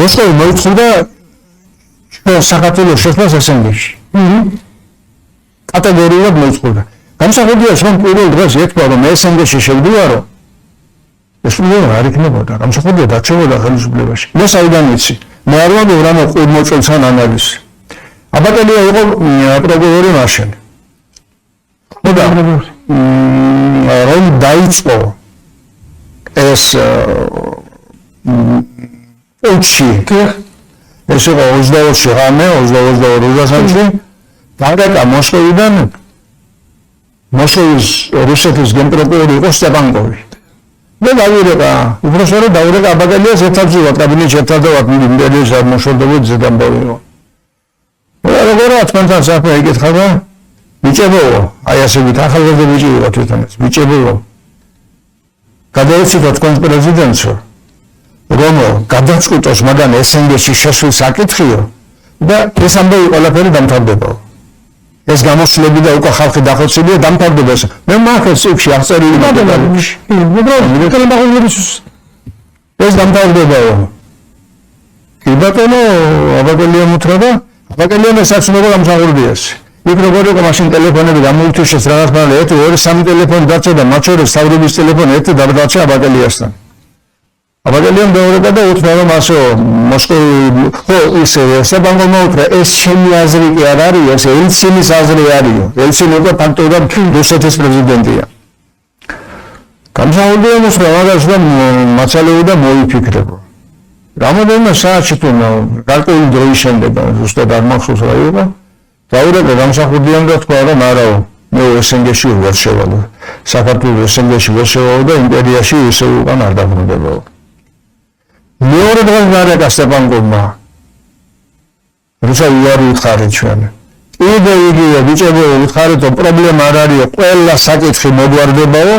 მოსკოვი მოითხოვდა საქართველოს შესვლას ესენგეში. კატეგორიულად მოითხოვდა. გამსახურდია რომ პირველ დღეს ეთქვა რომ ესენგეში შევდივარო. ეს პრობლემა არ იქნებოდა. გამსახურდია დარჩებოდა ხელისუფლებაში. მე საიდან ვიცი? მე არ ვამბობ რამე ყურმოწელთან ანალიზი. აბაკელია იყო პროკურორი მაშინ. ხოდა რომ დაიწყო ეს ოჩი ეს იყო 22 ღამე 22 დაგეკა მოსკოვიდან მოსკოვის რუსეთის გენპროკურორი იყო სტეპანკოვი მე დავირეკა უბრალოდ დავირეკა აბაკელიას ერთადზევა კაბინეტში ერთადავად იმპერიის აღმაშენებლად ზედამბავიო როგორ თქვენთან საფრთხე იკითხება ბიჭებო აი ასებით ახალგაზრდა ბიჭი იყო თვითონაც ბიჭებო გადაეცით თქვენს პრეზიდენტსო რომ გადაწყვიტოს მაგან ესენგეში შესვლის საკითხიო და ეს ამბავი ყველაფერი დამთავრდება ეს გამოსვლები და უკვე ხალხი დახოცილია დამთავრდება მე მახეს წიგნში აღწერილი ეს დამთავრდებაო კი ბატონო აბაკელია მუთრება აბაკელიამ ესაცნობა გამსახურდიას იქ როგორ იყო მაშინ ტელეფონები გამოუთიშეს რაღაც ბანე 1-2-3 ტელეფონი დარჩა მათ შორის საუბრების ტელეფონი ერთი დარჩა აბაკელიასთან აბაკელიამ დაურეკა და უთხრა რომ ასო მოსკოვი ხო ისე საბანკომ უთხრა ეს ჩემი აზრი კი არ არის ეს ელცინის აზრი არისო ელცინი უკვე ფაქტობრივად რუსეთის პრეზიდენტია გამსახურდია უთხრა მაგას რომ მაცალეოდა მოიფიქრებო რამოდენიმე საათში თუ გარკვეული დროის შემდეგ ზუსტად არ მახსოვს რა იყო დაურეკა გამსახურდიამ და თქვა რომ არაო მე ესენგეში ვერ შევალო საქართველოს ესენგეში ვერ შევალო და იმპერიაში ისე უკან არ დაბრუნდებაო მეორე დღეს გარეკა სტეპანკოვმა რუსა იარი უთხარი ჩვენ კიდე იგივე ბიჭებო უთხარით რომ პრობლემა არ არის ყველა საკითხი მოგვარდებაო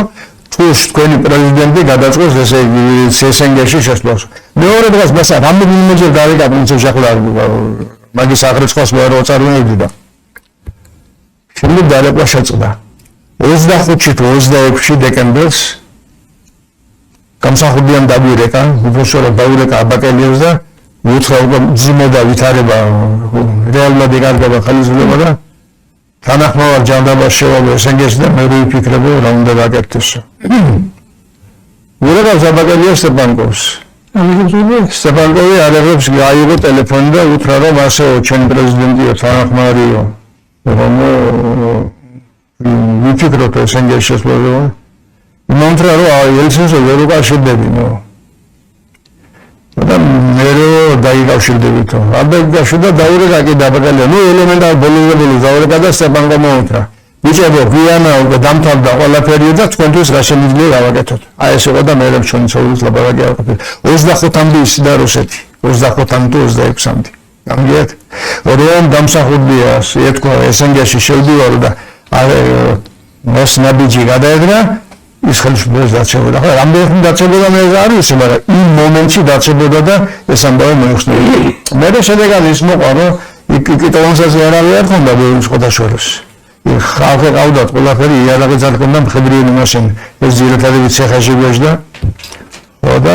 თუ თქვენი პრეზიდენტი გადაწყვეტს ესენგეში შესვლას მეორე დღეს მასა რამდენიმეჯერ გარეკა პრინციპში ახლა მაგის აღრიცხვას ვერ უწარუნებდი და შემდეგ დარეკვა შეწყდა 25-ში თუ 26-ში დეკემბერს გამსახურდიამ დაგვირეკა უბრალოდ დაურეკა აბაკელიას და უთხრა უკვე ძიმედა ვითარება რეალურად იკარგება ხელისუფლება და თანახმოვარ ჯანდაბას შევალო ესენგეში და მე ვიფიქრებო რა უნდა გაკეთდეს ურეკავს აბაკელიას სტეპანკოვს სტეპანკოვი არაღებს გაიგო ტელეფონი და უთხრა რომ ასეო ჩემი პრეზიდენტიო თანახმარიო რომ ვიფიქროთ ესენგეში შესვლაზე მომთრა რომ ელცინსო ვერ უკავშირდები და მე დაიკავშირდებითო აბაკელიაში და დაურეკა კი აბაკელია ნუ ელემენტარ ბოლოს დაურეკა და სტეპანკოვმა უთხრა ბიჭებო გვიანა უკვე დამთავრდა ყველაფერი და თქვენთვის რა შემიძლია გავაკეთოთ აი ეს იყო და მე რომ ჩვენი ცხოვრების ლაბარაკი ავყიდე 25-მდე ისიდა რუსეთი 25-მდე 26-მდე გამიგეთ რომ დამსახურდიას ეთქვა ესენგეში შევდივარო და ეს ნაბიჯი გადაედრა ის ხელისუფლებას დარჩებოდა ხო რამდენი დარჩებოდა მე არ ვიცი მაგრამ იმ მომენტში დარჩებოდა და ეს ამბავი მოიხსნებოდა მე შედეგად ის მოყვა რომ კიტოვანსაზე არ არის ხონდა სხვადასხვას ხალხი ყავდათ ყველაფერი იარაღიც არ ქონდა მხედრიანი მაშინ ეს ძირითადად ცეხაში გვეშდა ხო და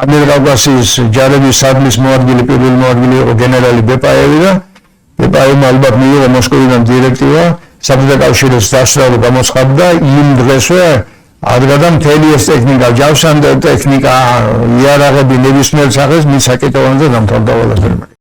ამიერკავკასიის ჯარების სადლის მოადგილე პირველი მოადგილე იყო გენერალი ბეპაევი და ბეპაევმა ალბათ მიიღო მოსკოვიდან დირექტივა საბჭოთა კავშირის დაშლა გამოცხადდა იმ დღესვე ადგა მთელი ეს ტექნიკა ჯავშანდა ტექნიკა იარაღები ნებისმიერ სახეს მის საკეთოვანზე დამთავრდა ყველაფერი